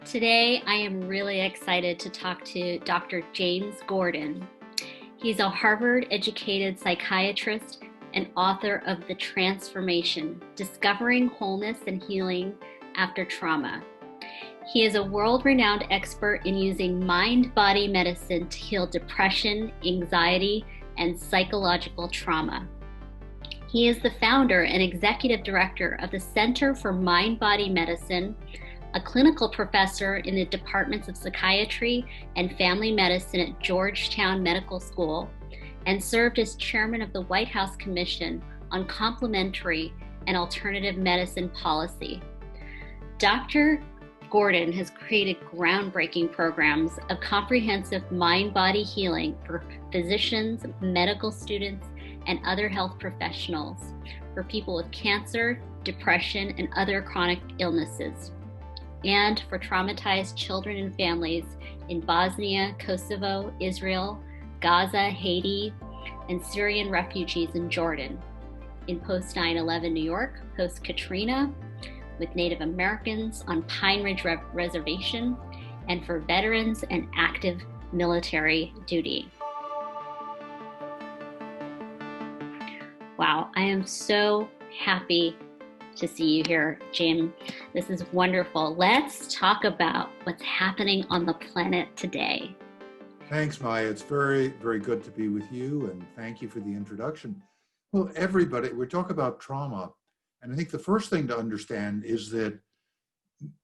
Today, I am really excited to talk to Dr. James Gordon. He's a Harvard-educated psychiatrist and author of The Transformation: Discovering Wholeness and Healing After Trauma. He is a world-renowned expert in using mind-body medicine to heal depression, anxiety, and psychological trauma. He is the founder and executive director of the Center for Mind-Body Medicine, a clinical professor in the departments of psychiatry and family medicine at Georgetown Medical School, and served as chairman of the White House Commission on Complementary and Alternative Medicine Policy. Dr. Gordon has created groundbreaking programs of comprehensive mind-body healing for physicians, medical students, and other health professionals, for people with cancer, depression, and other chronic illnesses, and for traumatized children and families in Bosnia, Kosovo, Israel, Gaza, Haiti, and Syrian refugees in Jordan, in post-9/11 New York, post-Katrina, with Native Americans on Pine Ridge Reservation, and for veterans and active military duty. Wow, I am so happy to see you here, Jim. This is wonderful. Let's talk about what's happening on the planet today. Thanks, Maya. It's very, very good to be with you, and thank you for the introduction. Well, everybody, we're talking about trauma, and I think the first thing to understand is that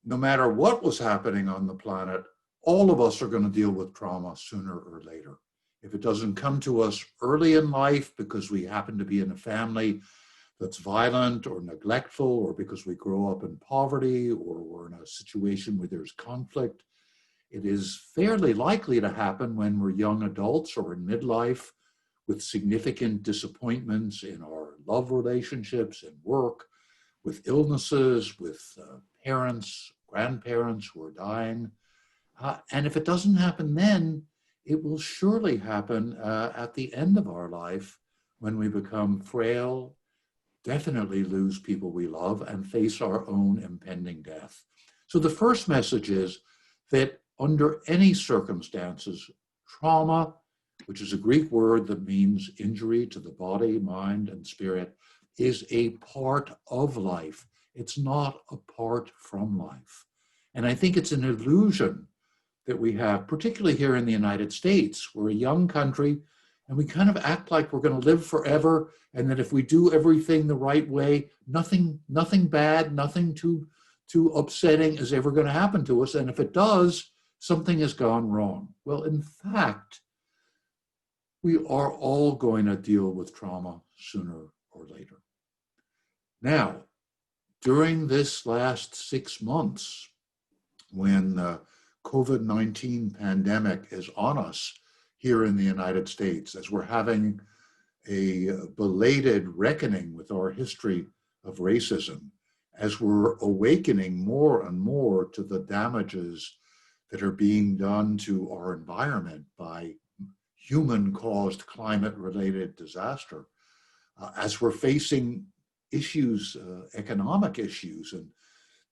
no matter what was happening on the planet, all of us are going to deal with trauma sooner or later. If it doesn't come to us early in life because we happen to be in a family that's violent or neglectful, or because we grow up in poverty, or we're in a situation where there's conflict, it is fairly likely to happen when we're young adults or in midlife with significant disappointments in our love relationships and work, with illnesses, with parents, grandparents who are dying. And if it doesn't happen then, it will surely happen at the end of our life, when we become frail, definitely lose people we love, and face our own impending death. So the first message is that under any circumstances, trauma, which is a Greek word that means injury to the body, mind, and spirit, is a part of life. It's not apart from life. And I think it's an illusion that we have, particularly here in the United States. We're a young country, and we kind of act like we're going to live forever, and that if we do everything the right way, nothing bad, nothing too upsetting is ever going to happen to us. And if it does, something has gone wrong. Well, in fact, we are all going to deal with trauma sooner or later. Now, during this last 6 months, when the COVID-19 pandemic is on us here in the United States, as we're having a belated reckoning with our history of racism, as we're awakening more and more to the damages that are being done to our environment by human-caused climate-related disaster, as we're facing issues, economic issues, and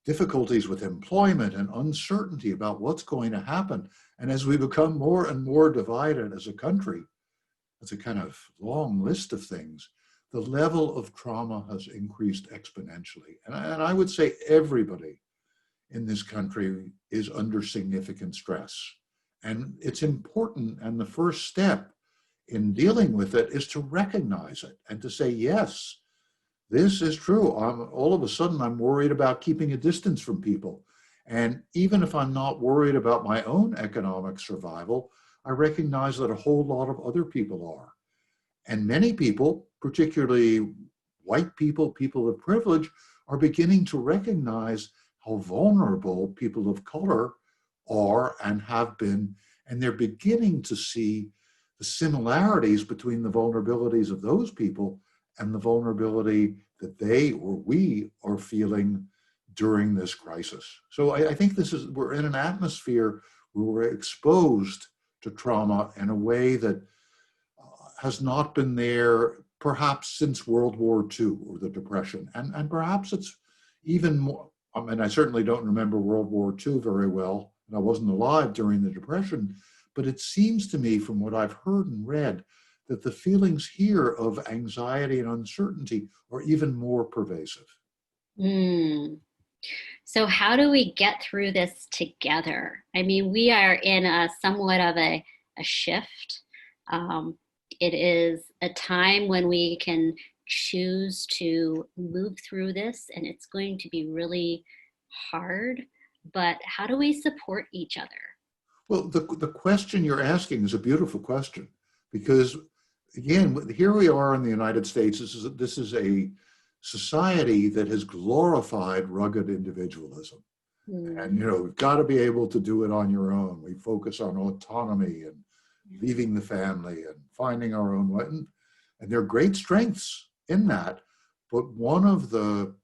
difficulties with employment and uncertainty about what's going to happen. And as we become more and more divided as a country, it's a kind of long list of things, the level of trauma has increased exponentially. And I would say everybody in this country is under significant stress. And it's important, and the first step in dealing with it is to recognize it and to say, yes, this is true. All of a sudden, I'm worried about keeping a distance from people. And even if I'm not worried about my own economic survival, I recognize that a whole lot of other people are. And many people, particularly white people, people of privilege, are beginning to recognize how vulnerable people of color are and have been. And they're beginning to see the similarities between the vulnerabilities of those people and the vulnerability that they or we are feeling during this crisis. So I think we're in an atmosphere where we're exposed to trauma in a way that has not been there perhaps since World War II or the Depression. And perhaps it's even And I certainly don't remember World War II very well, and I wasn't alive during the Depression, but it seems to me from what I've heard and read that the feelings here of anxiety and uncertainty are even more pervasive. Mm. So how do we get through this together? I mean, we are in a somewhat of a shift. Um, it is a time when we can choose to move through this, and it's going to be really hard. But how do we support each other? Well, the question you're asking is a beautiful question because, again, here we are in the United States. This is a society that has glorified rugged individualism. And, Mm, we've got to be able to do it on your own. We focus on autonomy and leaving the family and finding our own way. And there are great strengths in that. But one of the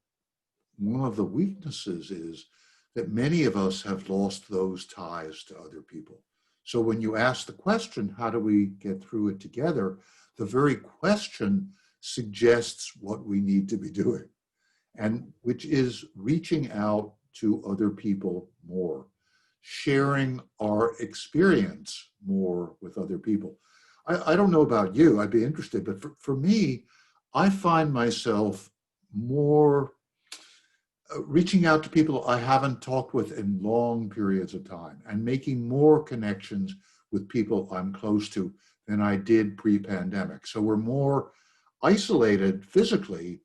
weaknesses is that many of us have lost those ties to other people. So when you ask the question, how do we get through it together? The very question suggests what we need to be doing, and which is reaching out to other people more, sharing our experience more with other people. I don't know about you, I'd be interested, but for me, I find myself more reaching out to people I haven't talked with in long periods of time and making more connections with people I'm close to than I did pre-pandemic. So we're more isolated physically,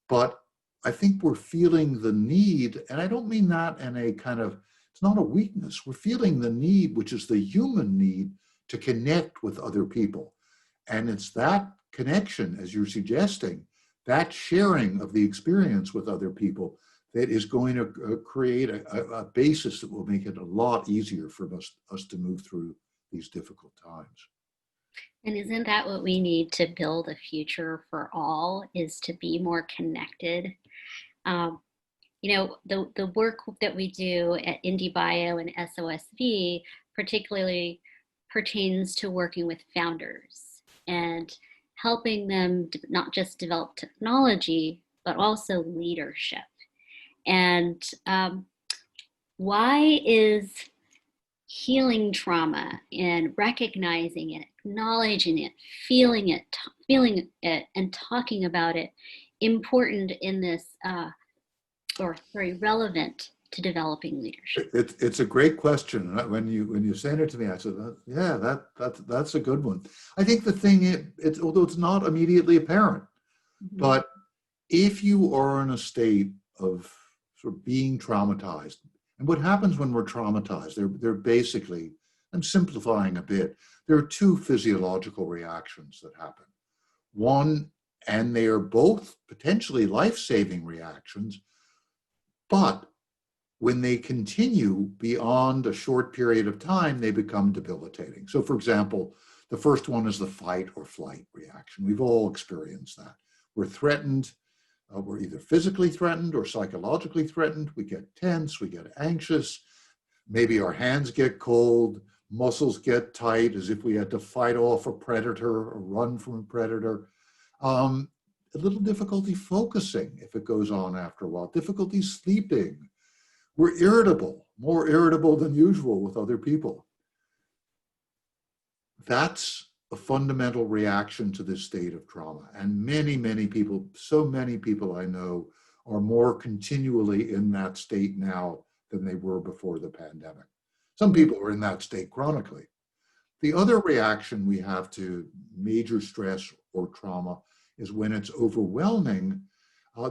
but I think we're feeling the need, and I don't mean that in a kind of, it's not a weakness. We're feeling the need, which is the human need to connect with other people. And it's that connection, as you're suggesting, that sharing of the experience with other people that is going to create a basis that will make it a lot easier for us to move through these difficult times. and isn't that what we need to build a future for all, is to be more connected? Um, the work that we do at IndieBio and SOSV particularly pertains to working with founders and helping them not just develop technology, but also leadership. And why is healing trauma and recognizing it, acknowledging it, feeling it, and talking about it important in this, or very relevant to developing leadership? It's a great question. When you sent it to me, I said, yeah, that's a good one. I think the thing although it's not immediately apparent, Mhm. but if you are in a state of sort of being traumatized, and what happens when we're traumatized, they're basically, I'm simplifying a bit, there are two physiological reactions that happen. One, and they are both potentially life-saving reactions, but when they continue beyond a short period of time, they become debilitating. So for example, the first one is the fight or flight reaction. We've all experienced that. We're threatened. We're either physically threatened or psychologically threatened. We get tense, we get anxious. Maybe our hands get cold, muscles get tight as if we had to fight off a predator or run from a predator. Um, a little difficulty focusing if it goes on after a while, difficulty sleeping. We're irritable, more irritable than usual with other people. That's a fundamental reaction to this state of trauma. And many people, so many people I know, are more continually in that state now than they were before the pandemic. Some people are in that state chronically. The other reaction we have to major stress or trauma is when it's overwhelming.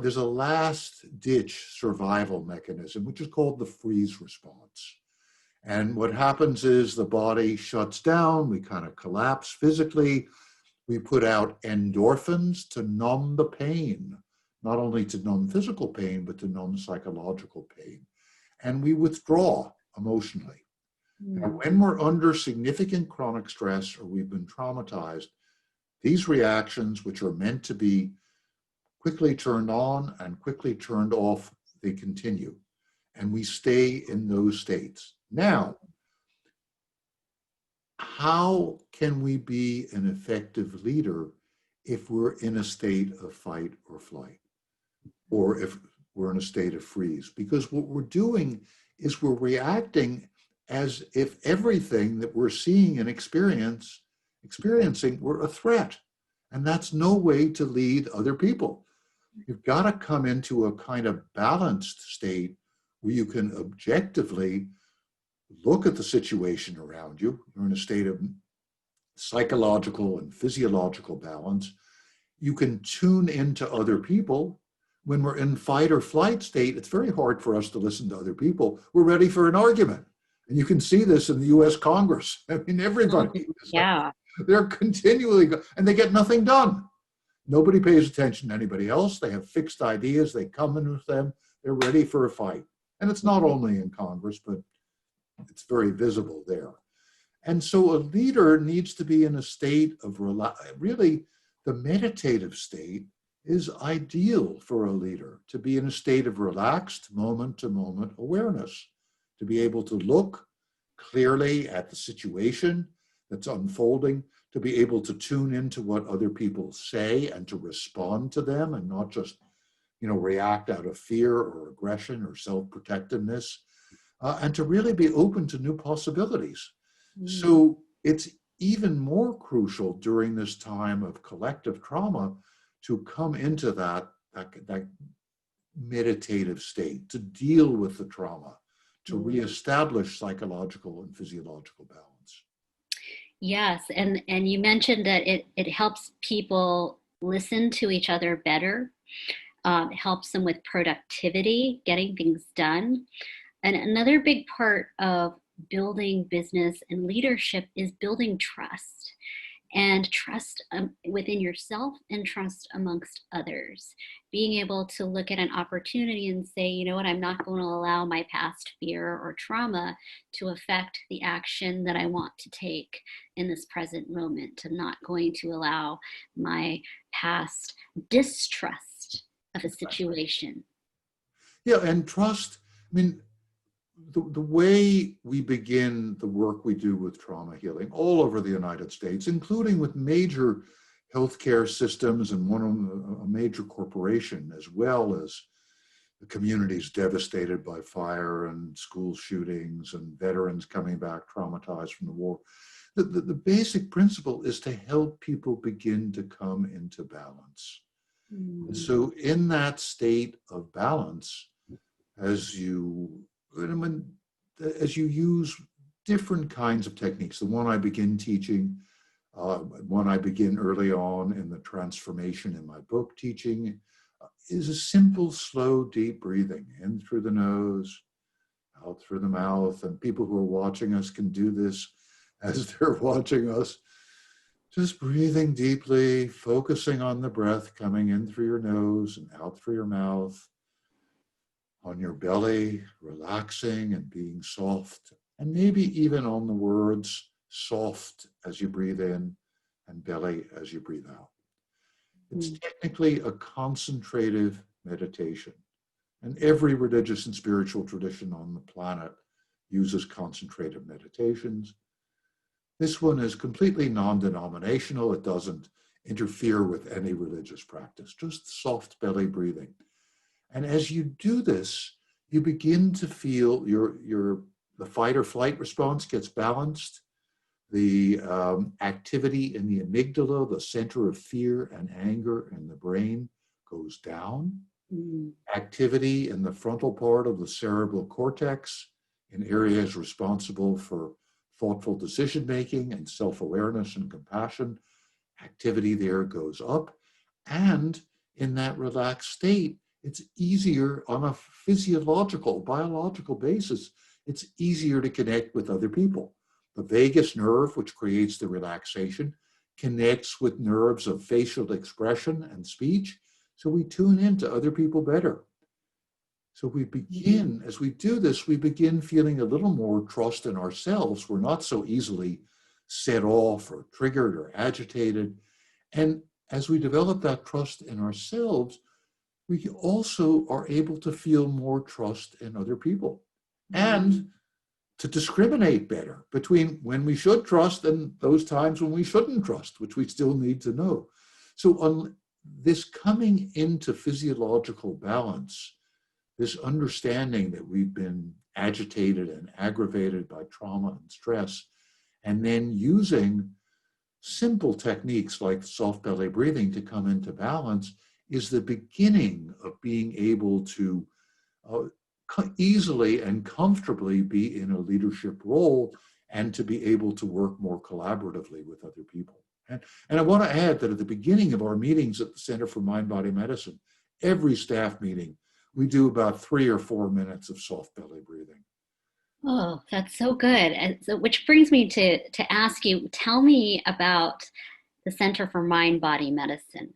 There's a last ditch survival mechanism, which is called the freeze response. And what happens is the body shuts down, we kind of collapse physically, we put out endorphins to numb the pain, not only to numb physical pain, but to numb psychological pain. And we withdraw emotionally. Now, Mm. when we're under significant chronic stress or we've been traumatized, these reactions, which are meant to be quickly turned on and quickly turned off, they continue. And we stay in those states. Now, how can we be an effective leader if we're in a state of fight or flight? Or if we're in a state of freeze. Because what we're doing is we're reacting as if everything that we're seeing and experiencing were a threat. And that's no way to lead other people. You've got to come into a kind of balanced state where you can objectively look at the situation around you. You're in a state of psychological and physiological balance. You can tune into other people. When we're in fight or flight state, it's very hard for us to listen to other people. We're ready for an argument. And you can see this in the US Congress. I mean, everybody, Yeah. they're continually, and they get nothing done. Nobody pays attention to anybody else. They have fixed ideas. They come in with them. They're ready for a fight. And it's not only in Congress, but it's very visible there. And so a leader needs to be in a state of, really, the meditative state is ideal for a leader, to be in a state of relaxed moment-to-moment awareness, to be able to look clearly at the situation that's unfolding, to be able to tune into what other people say and to respond to them and not just, react out of fear or aggression or self-protectiveness, and to really be open to new possibilities. So it's even more crucial during this time of collective trauma to come into that meditative state, to deal with the trauma, to reestablish psychological and physiological balance. Yes, and you mentioned that it helps people listen to each other better. It helps them with productivity, getting things done. And another big part of building business and leadership is building trust, and trust within yourself and trust amongst others. Being able to look at an opportunity and say, you know what, I'm not going to allow my past fear or trauma to affect the action that I want to take in this present moment. I'm not going to allow my past distrust of a situation. Yeah, and trust, I mean, the way we begin the work we do with trauma healing all over the United States, including with major healthcare systems and a major corporation, as well as the communities devastated by fire and school shootings and veterans coming back traumatized from the war. The basic principle is to help people begin to come into balance. And so in that state of balance, as you use different kinds of techniques, the one I begin teaching, one I begin early on in the transformation in my book teaching, is a simple, slow, deep breathing in through the nose, out through the mouth. And people who are watching us can do this as they're watching us. Just breathing deeply, focusing on the breath coming in through your nose and out through your mouth, on your belly, relaxing and being soft, and maybe even on the words soft as you breathe in and belly as you breathe out. It's technically a concentrative meditation, and every religious and spiritual tradition on the planet uses concentrative meditations. This one is completely non-denominational. It doesn't interfere with any religious practice, just soft belly breathing. And as you do this, you begin to feel the fight or flight response gets balanced. The activity in the amygdala, the center of fear and anger in the brain, goes down. Activity in the frontal part of the cerebral cortex, in areas responsible for thoughtful decision-making and self-awareness and compassion, activity there goes up. And in that relaxed state, it's easier on a physiological, biological basis, it's easier to connect with other people. The vagus nerve, which creates the relaxation, connects with nerves of facial expression and speech, so we tune into other people better. So we begin, as we do this, we begin feeling a little more trust in ourselves. We're not so easily set off or triggered or agitated. And as we develop that trust in ourselves, we also are able to feel more trust in other people and to discriminate better between when we should trust and those times when we shouldn't trust, which we still need to know. So on this coming into physiological balance this understanding that we've been agitated and aggravated by trauma and stress, and then using simple techniques like soft belly breathing to come into balance is the beginning of being able to easily and comfortably be in a leadership role and to be able to work more collaboratively with other people. And I want to add that at the beginning of our meetings at the Center for Mind-Body Medicine, every staff meeting, we do about 3 or 4 minutes of soft belly breathing. Oh, that's so good. And so, which brings me to ask you, tell me about the Center for Mind-Body Medicine.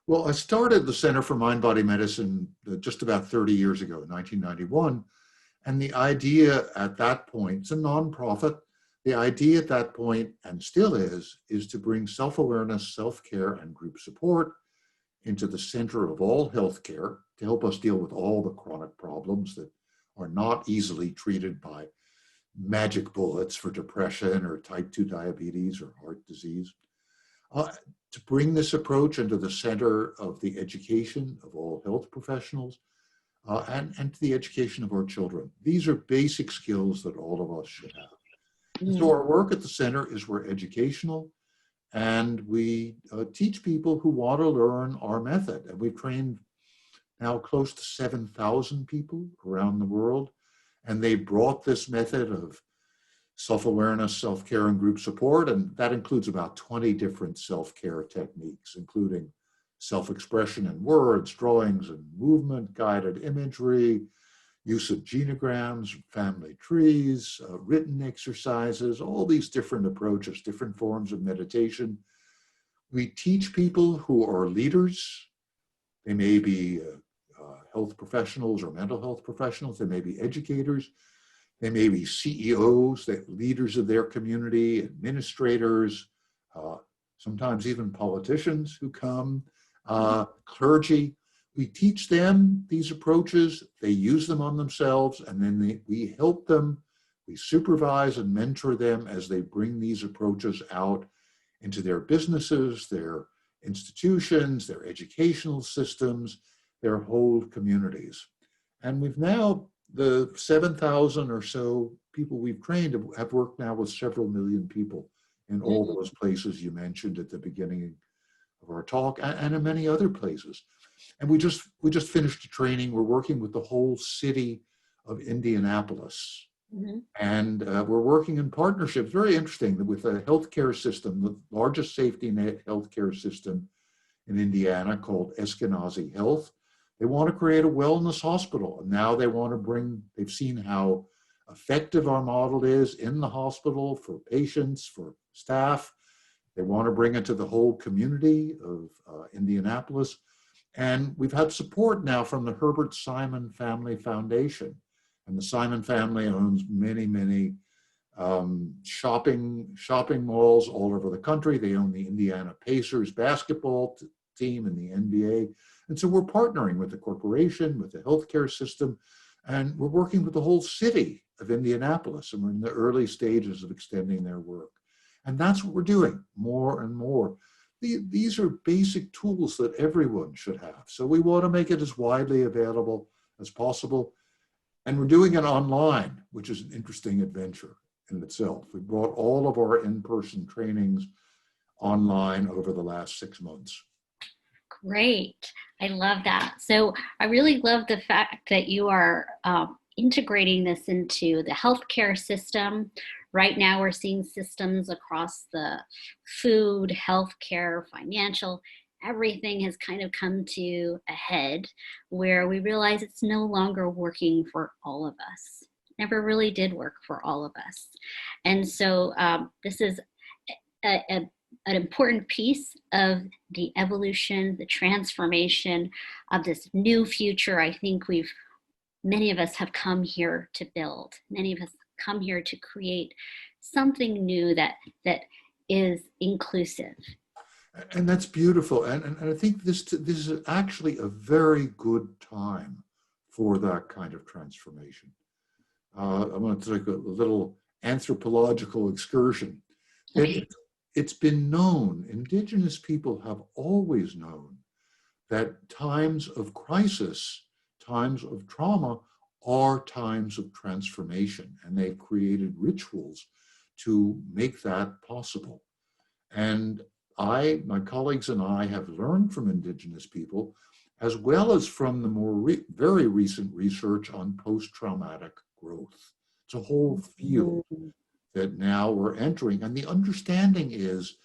Well, I started the Center for Mind-Body Medicine just about 30 years ago, in 1991. And the idea at that point, it's a nonprofit, the idea at that point, and still is to bring self-awareness, self-care, and group support into the center of all healthcare to help us deal with all the chronic problems that are not easily treated by magic bullets for depression or type 2 diabetes or heart disease. To bring this approach into the center of the education of all health professionals and to the education of our children. These are basic skills that all of us should have. And so our work at the center is we're educational, and we teach people who want to learn our method. And we've trained now close to 7,000 people around the world, and they brought this method of self-awareness, self-care, and group support, and that includes about 20 different self-care techniques, including self-expression in words, drawings and movement, guided imagery, use of genograms, family trees, written exercises, all these different approaches, different forms of meditation. We teach people who are leaders. They may be health professionals or mental health professionals. They may be educators. They may be CEOs, leaders of their community, administrators, sometimes even politicians who come, clergy. We teach them these approaches, they use them on themselves, and then we help them, we supervise and mentor them as they bring these approaches out into their businesses, their institutions, their educational systems, their whole communities. And we've now, the 7,000 or so people we've trained have worked now with several million people in all those places you mentioned at the beginning of our talk, and in many other places. And we just finished a training. We're working with the whole city of Indianapolis. And we're working in partnerships, very interesting, with a healthcare system, the largest safety net healthcare system in Indiana called Eskenazi Health. They want to create a wellness hospital. And now they want to they've seen how effective our model is in the hospital for patients, for staff. They want to bring it to the whole community of Indianapolis. And we've had support now from the Herbert Simon Family Foundation. And the Simon family owns many, many shopping malls all over the country. They own the Indiana Pacers basketball team and the NBA. And so we're partnering with the corporation, with the healthcare system, and we're working with the whole city of Indianapolis. And we're in the early stages of extending their work. And that's what we're doing more and more. These are basic tools that everyone should have. So we want to make it as widely available as possible. And we're doing it online, which is an interesting adventure in itself. We brought all of our in-person trainings online over the last 6 months. Great. I love that. So I really love the fact that you are integrating this into the healthcare system. Right now, we're seeing systems across the food, healthcare, financial, everything has kind of come to a head where we realize it's no longer working for all of us. Never really did work for all of us. And so this is an important piece of the evolution, the transformation of this new future. I think many of us have come here to build. Many of us come here to create something new that is inclusive. And that's beautiful. And I think this is actually a very good time for that kind of transformation. I'm going to take a little anthropological excursion. Okay. It's been known, indigenous people have always known that times of crisis times of trauma are times of transformation, and they've created rituals to make that possible. And my colleagues and I have learned from Indigenous people, as well as from the very recent research on post-traumatic growth. It's a whole field that now we're entering. And the understanding is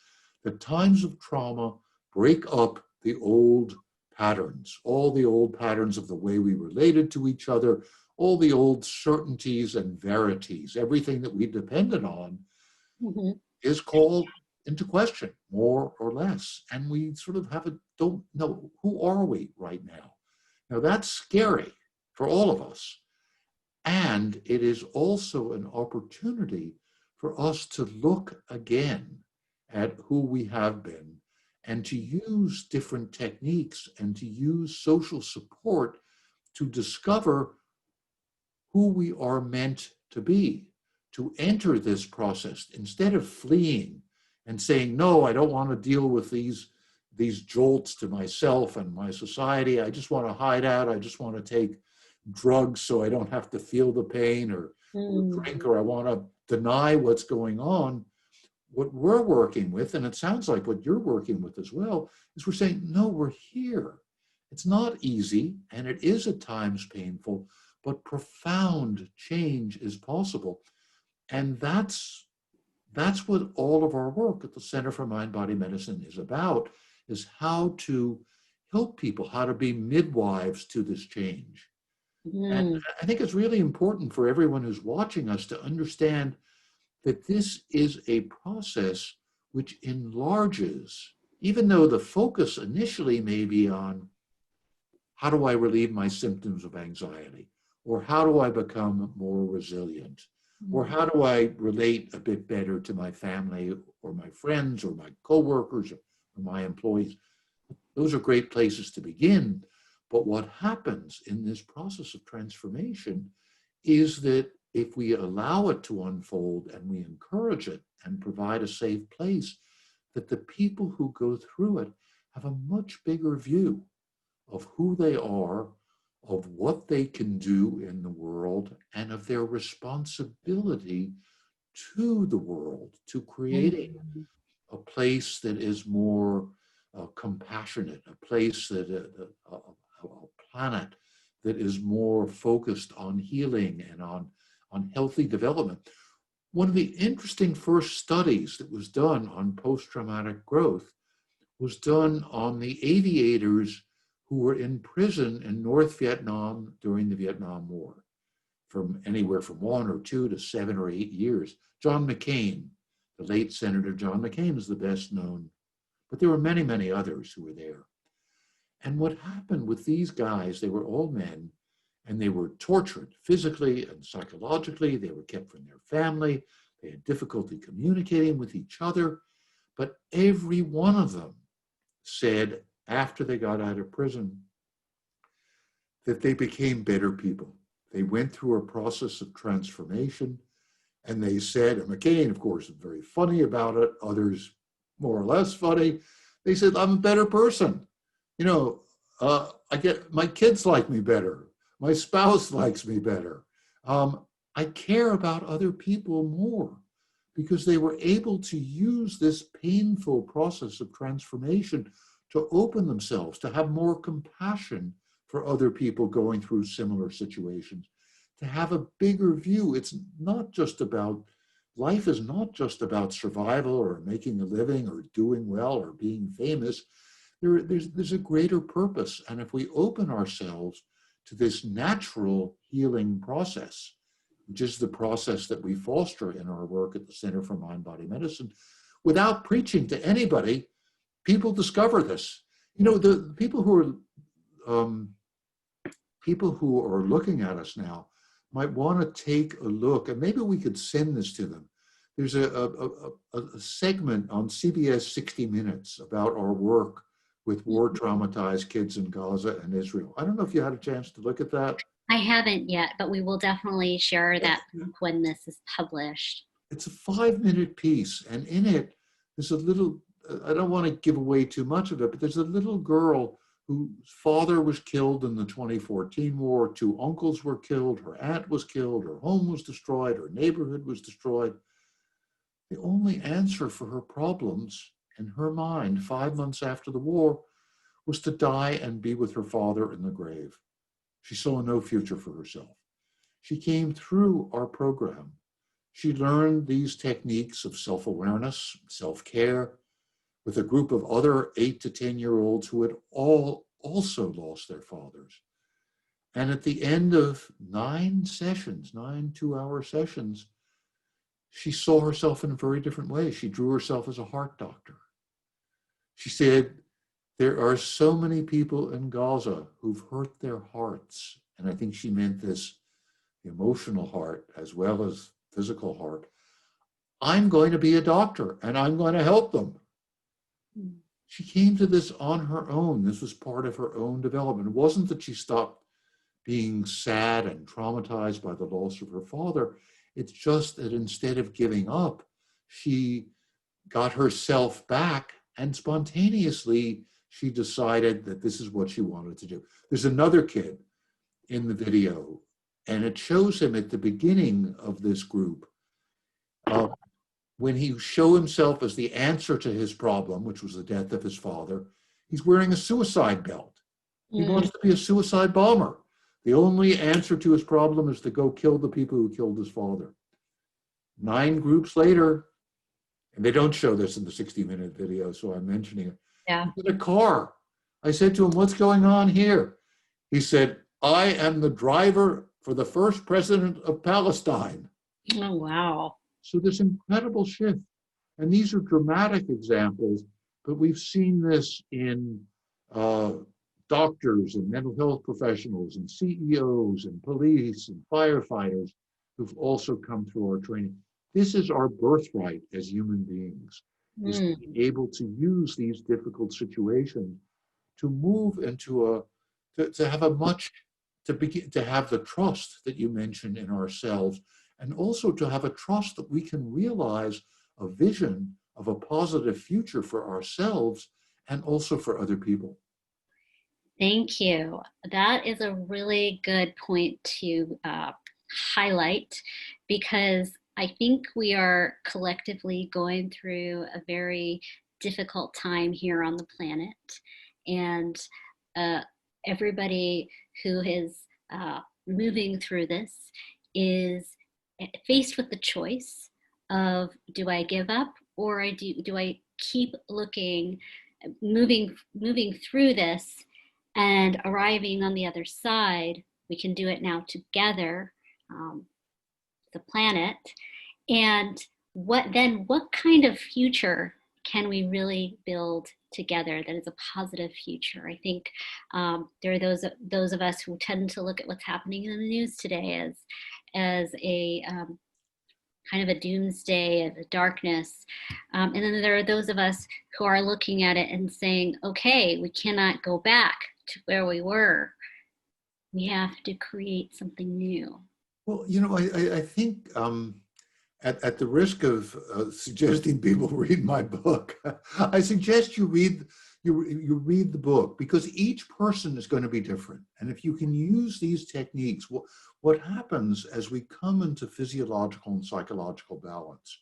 that times of trauma break up the old patterns, all the old patterns of the way we related to each other, all the old certainties and verities, everything that we depended on is called into question, more or less. And we sort of don't know, who are we right now? Now that's scary for all of us. And it is also an opportunity for us to look again at who we have been and to use different techniques and to use social support to discover who we are meant to be, to enter this process instead of fleeing and saying, no, I don't want to deal with these jolts to myself and my society. I just want to hide out. I just want to take drugs so I don't have to feel the pain or drink, or I want to deny what's going on. What we're working with, and it sounds like what you're working with as well, is we're saying, no, we're here. It's not easy, and it is at times painful, but profound change is possible. And that's what all of our work at the Center for Mind-Body Medicine is about, is how to help people, how to be midwives to this change. And I think it's really important for everyone who's watching us to understand that this is a process which enlarges, even though the focus initially may be on how do I relieve my symptoms of anxiety, or how do I become more resilient, or how do I relate a bit better to my family or my friends or my coworkers or my employees. Those are great places to begin. But what happens in this process of transformation is that if we allow it to unfold and we encourage it and provide a safe place, that the people who go through it have a much bigger view of who they are, of what they can do in the world, and of their responsibility to the world, to creating a place that is more compassionate, a place that a planet that is more focused on healing and on healthy development. One of the interesting first studies that was done on post-traumatic growth was done on the aviators who were in prison in North Vietnam during the Vietnam War, from anywhere from 1 or 2 to 7 or 8 years. John McCain, the late Senator John McCain, is the best known, but there were many, many others who were there. And what happened with these guys, they were all men, and they were tortured physically and psychologically. They were kept from their family. They had difficulty communicating with each other. But every one of them said, after they got out of prison, that they became better people. They went through a process of transformation, and they said, and McCain, of course, is very funny about it, others more or less funny. They said, I'm a better person. You know, my kids like me better. My spouse likes me better. I care about other people more, because they were able to use this painful process of transformation to open themselves, to have more compassion for other people going through similar situations, to have a bigger view. It's not just about, life is not just about survival or making a living or doing well or being famous. There's a greater purpose. And if we open ourselves to this natural healing process, which is the process that we foster in our work at the Center for Mind-Body Medicine, without preaching to anybody, people discover this. You know, the people who are looking at us now might want to take a look, and maybe we could send this to them. There's a segment on CBS 60 Minutes about our work with war-traumatized kids in Gaza and Israel. I don't know if you had a chance to look at that. I haven't yet, but we will definitely share that when this is published. It's a 5-minute piece, and in it, there's a little, I don't want to give away too much of it, but there's a little girl whose father was killed in the 2014 war, 2 uncles were killed, her aunt was killed, her home was destroyed, her neighborhood was destroyed. The only answer for her problems in her mind 5 months after the war was to die and be with her father in the grave. She saw no future for herself. She came through our program. She learned these techniques of self-awareness, self-care, with a group of other 8 to 10-year-olds who had all also lost their fathers. And at the end of 9 sessions, 9 2-hour sessions, she saw herself in a very different way. She drew herself as a heart doctor. She said, there are so many people in Gaza who've hurt their hearts. And I think she meant this emotional heart as well as physical heart. I'm going to be a doctor and I'm going to help them. She came to this on her own. This was part of her own development. It wasn't that she stopped being sad and traumatized by the loss of her father. It's just that instead of giving up, she got herself back and spontaneously she decided that this is what she wanted to do. There's another kid in the video, and it shows him at the beginning of this group when he showed himself as the answer to his problem, which was the death of his father. He's wearing a suicide belt. He wants to be a suicide bomber. The only answer to his problem is to go kill the people who killed his father. 9 groups later, and they don't show this in the 60-minute video, so I'm mentioning it. Yeah. In a car. I said to him, what's going on here? He said, I am the driver for the first president of Palestine. Oh, wow. So this incredible shift. And these are dramatic examples, but we've seen this in doctors and mental health professionals and CEOs and police and firefighters who've also come through our training. This is our birthright as human beings, is to be able to use these difficult situations to move into to have the trust that you mentioned in ourselves, and also to have a trust that we can realize a vision of a positive future for ourselves and also for other people. Thank you. That is a really good point to highlight, because I think we are collectively going through a very difficult time here on the planet. And everybody who is moving through this is faced with the choice of, do I give up, or do I keep looking, moving through this and arriving on the other side? We can do it now together, the planet. And what kind of future can we really build together that is a positive future? I think there are those of us who tend to look at what's happening in the news today as a kind of a doomsday, as a darkness. And then there are those of us who are looking at it and saying, okay, we cannot go back to where we were. We have to create something new. Well, I think at the risk of suggesting people read my book, I suggest you read the book, because each person is going to be different. And if you can use these techniques, what happens as we come into physiological and psychological balance,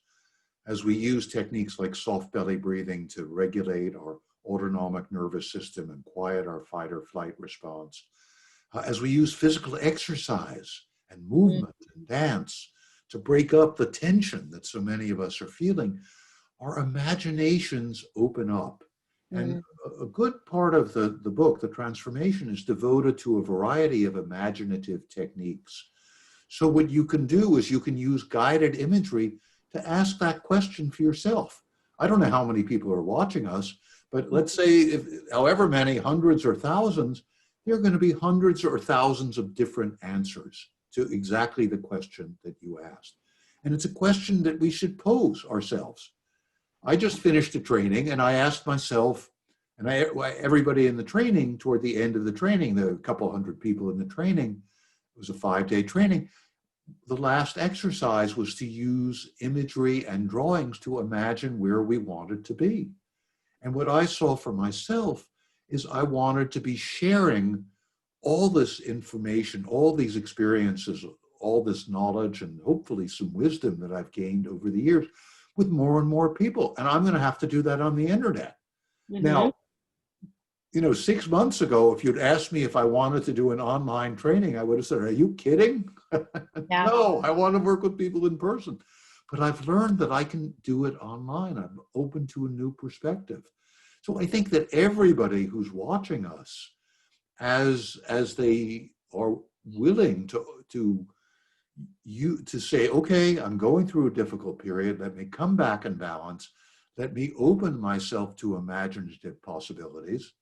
as we use techniques like soft belly breathing to regulate our autonomic nervous system and quiet our fight or flight response, as we use physical exercise and movement and dance to break up the tension that so many of us are feeling, our imaginations open up. And a good part of the book, The Transformation, is devoted to a variety of imaginative techniques. So what you can do is you can use guided imagery to ask that question for yourself. I don't know how many people are watching us, but let's say however many, hundreds or thousands, there are going to be hundreds or thousands of different answers to exactly the question that you asked. And it's a question that we should pose ourselves. I just finished a training and I asked myself, and everybody in the training, toward the end of the training, there were a couple hundred people in the training, it was a 5-day training. The last exercise was to use imagery and drawings to imagine where we wanted to be. And what I saw for myself is I wanted to be sharing all this information, all these experiences, all this knowledge, and hopefully some wisdom that I've gained over the years with more and more people. And I'm going to have to do that on the internet. Mm-hmm. Now, 6 months ago, if you'd asked me if I wanted to do an online training, I would have said, are you kidding? Yeah. No, I want to work with people in person. But I've learned that I can do it online. I'm open to a new perspective. So I think that everybody who's watching us, as they are willing to say, okay, I'm going through a difficult period, let me come back in balance, let me open myself to imaginative possibilities,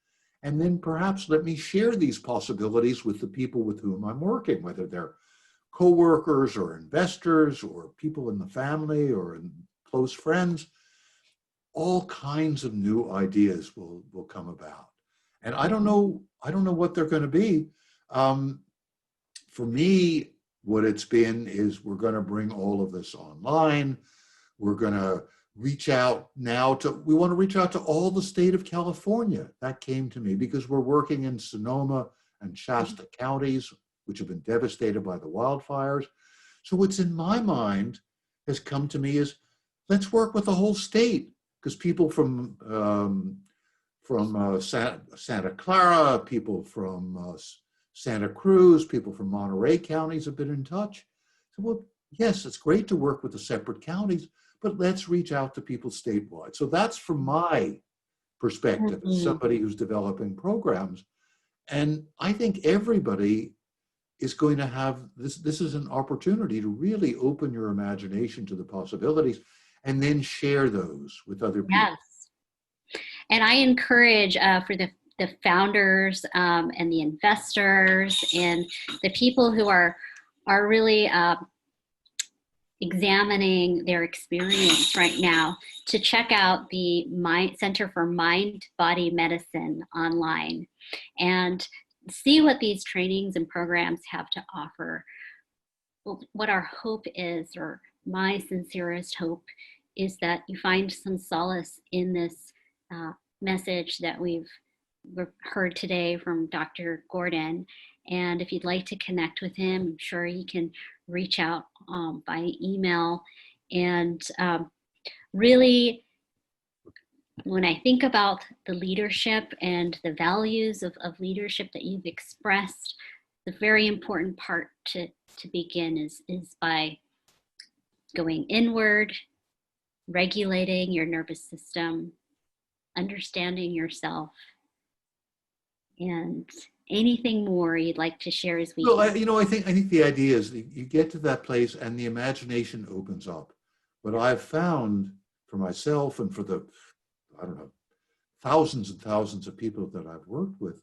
and then perhaps let me share these possibilities with the people with whom I'm working, whether they're coworkers or investors or people in the family or in close friends. All kinds of new ideas will come about. And I don't know what they're going to be. For me, what it's been is we're going to bring all of this online. We're going to reach out now we want to reach out to all the state of California. That came to me because we're working in Sonoma and Shasta counties, which have been devastated by the wildfires. So what's in my mind has come to me is, let's work with the whole state, because people from Santa Clara, people from Santa Cruz, people from Monterey counties have been in touch. So, well, yes, it's great to work with the separate counties, but let's reach out to people statewide. So that's from my perspective as somebody who's developing programs. And I think everybody is going to have this. This is an opportunity to really open your imagination to the possibilities and then share those with other people. Yes. And I encourage for the founders and the investors and the people who are really examining their experience right now to check out the Center for Mind-Body Medicine online and see what these trainings and programs have to offer. What our hope is, or my sincerest hope, is that you find some solace in this message that we've heard today from Dr. Gordon. And if you'd like to connect with him, I'm sure you can reach out by email. And really, when I think about the leadership and the values of leadership that you've expressed, the very important part to begin is by going inward, regulating your nervous system, understanding yourself, and anything more you'd like to share as we Well, I think the idea is that you get to that place and the imagination opens up. What I've found for myself and for the, I don't know, thousands and thousands of people that I've worked with,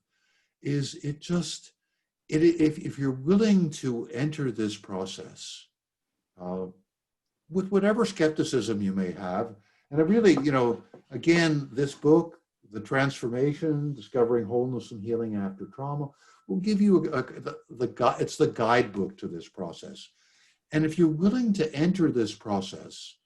is if you're willing to enter this process with whatever skepticism you may have, and I really, again, this book, The Transformation, Discovering Wholeness and Healing After Trauma, will give you it's the guidebook to this process. And if you're willing to enter this process,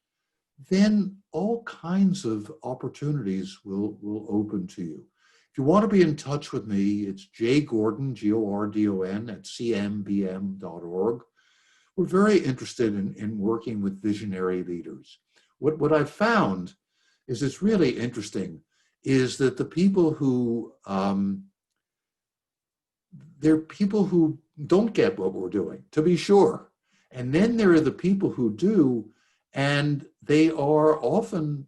then all kinds of opportunities will open to you. If you want to be in touch with me, it's jgordon, Gordon, at cmbm.org. We're very interested in working with visionary leaders. What I've found is, it's really interesting, is that the people who, there are people who don't get what we're doing, to be sure. And then there are the people who do, and they are often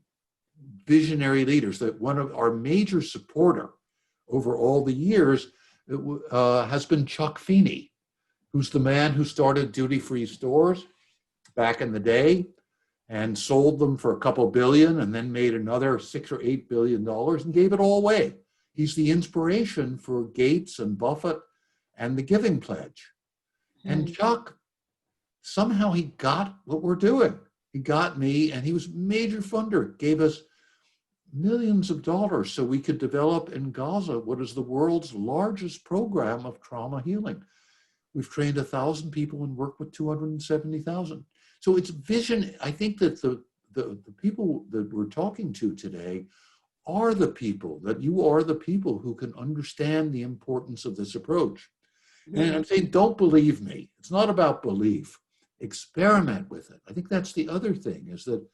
visionary leaders. That one of our major supporter over all the years has been Chuck Feeney, who's the man who started duty-free stores back in the day and sold them for a couple billion and then made another $6 or $8 billion and gave it all away. He's the inspiration for Gates and Buffett and the Giving Pledge. And Chuck, somehow he got what we're doing. He got me, and he was a major funder, gave us millions of dollars so we could develop in Gaza what is the world's largest program of trauma healing. We've trained 1,000 people and worked with 270,000. So it's vision. I think that the people that we're talking to today are the people, that you are the people who can understand the importance of this approach. And I'm saying, don't believe me. It's not about belief. Experiment with it. I think that's the other thing, is that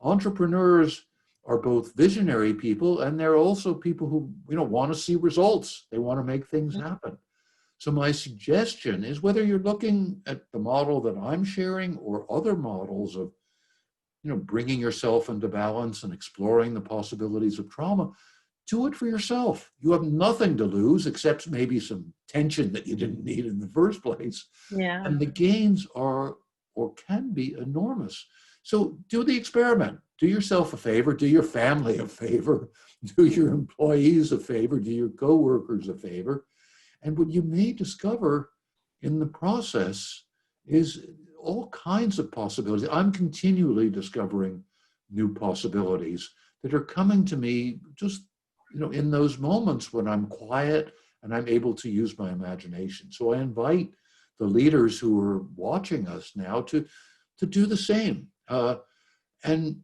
entrepreneurs are both visionary people, and they're also people who, want to see results. They want to make things happen. So my suggestion is, whether you're looking at the model that I'm sharing or other models of, bringing yourself into balance and exploring the possibilities of trauma, do it for yourself. You have nothing to lose except maybe some tension that you didn't need in the first place. Yeah. And the gains are, or can be, enormous. So do the experiment. Do yourself a favor. Do your family a favor. Do your employees a favor. Do your coworkers a favor. And what you may discover in the process is all kinds of possibilities. I'm continually discovering new possibilities that are coming to me just, in those moments when I'm quiet and I'm able to use my imagination. So I invite the leaders who are watching us now to do the same. And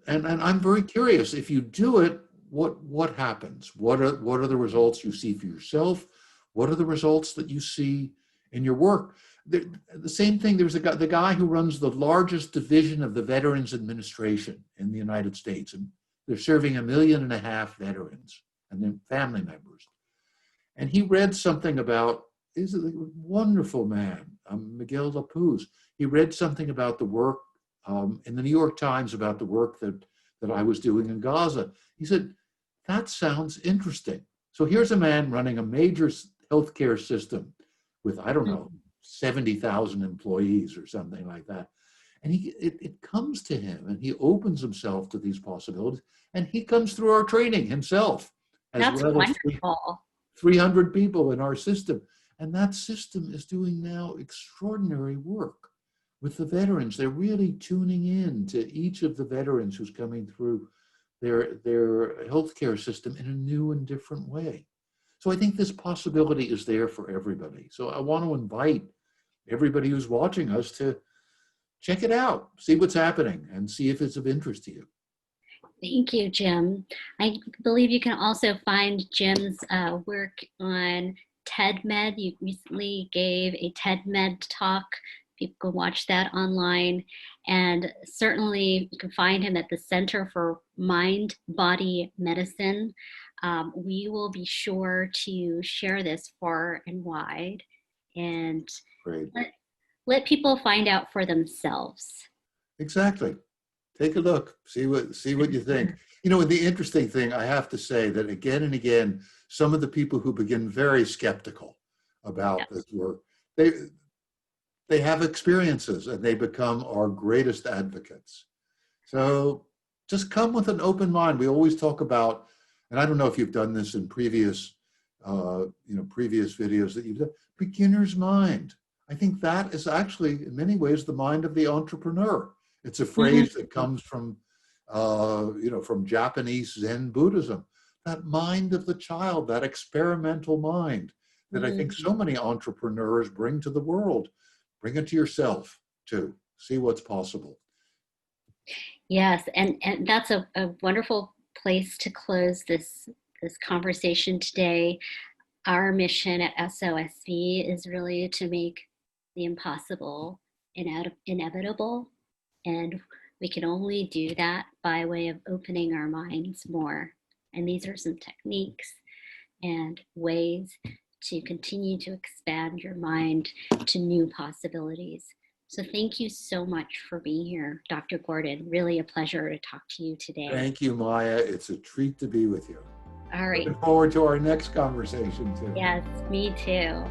I'm very curious, if you do it, what happens? What are the results you see for yourself? What are the results that you see in your work? The same thing, there's the guy who runs the largest division of the Veterans Administration in the United States, and they're serving 1.5 million veterans and their family members. And he read something about, he's a wonderful man, Miguel Lapuz. He read something about the work in the New York Times about the work that I was doing in Gaza. He said, that sounds interesting. So here's a man running a major healthcare system with, I don't know, 70,000 employees or something like that. And it comes to him, and he opens himself to these possibilities, and he comes through our training himself, as That's well as wonderful. 300 people in our system. And that system is doing now extraordinary work with the veterans. They're really tuning in to each of the veterans who's coming through their healthcare system in a new and different way. So I think this possibility is there for everybody. So I want to invite everybody who's watching us to check it out, see what's happening, and see if it's of interest to you. Thank you, Jim. I believe you can also find Jim's work on TED-Med. You recently gave a TED-Med talk. People can watch that online. And certainly you can find him at the Center for MindBody Medicine. We will be sure to share this far and wide, and let people find out for themselves. Exactly. Take a look, see what you think. The interesting thing, I have to say that again and again, some of the people who begin very skeptical about this work, they have experiences and they become our greatest advocates. So just come with an open mind. We always talk about, and I don't know if you've done this in previous videos that you've done, beginner's mind. I think that is actually, in many ways, the mind of the entrepreneur. It's a phrase that comes from, from Japanese Zen Buddhism. That mind of the child, that experimental mind that I think so many entrepreneurs bring to the world. Bring it to yourself too. See what's possible. Yes, and that's a wonderful place to close this conversation today. Our mission at SOSV is really to make the impossible inevitable. And we can only do that by way of opening our minds more. And these are some techniques and ways to continue to expand your mind to new possibilities. So thank you so much for being here, Dr. Gordon. Really a pleasure to talk to you today. Thank you, Maya. It's a treat to be with you. All right. Looking forward to our next conversation too. Yes, me too.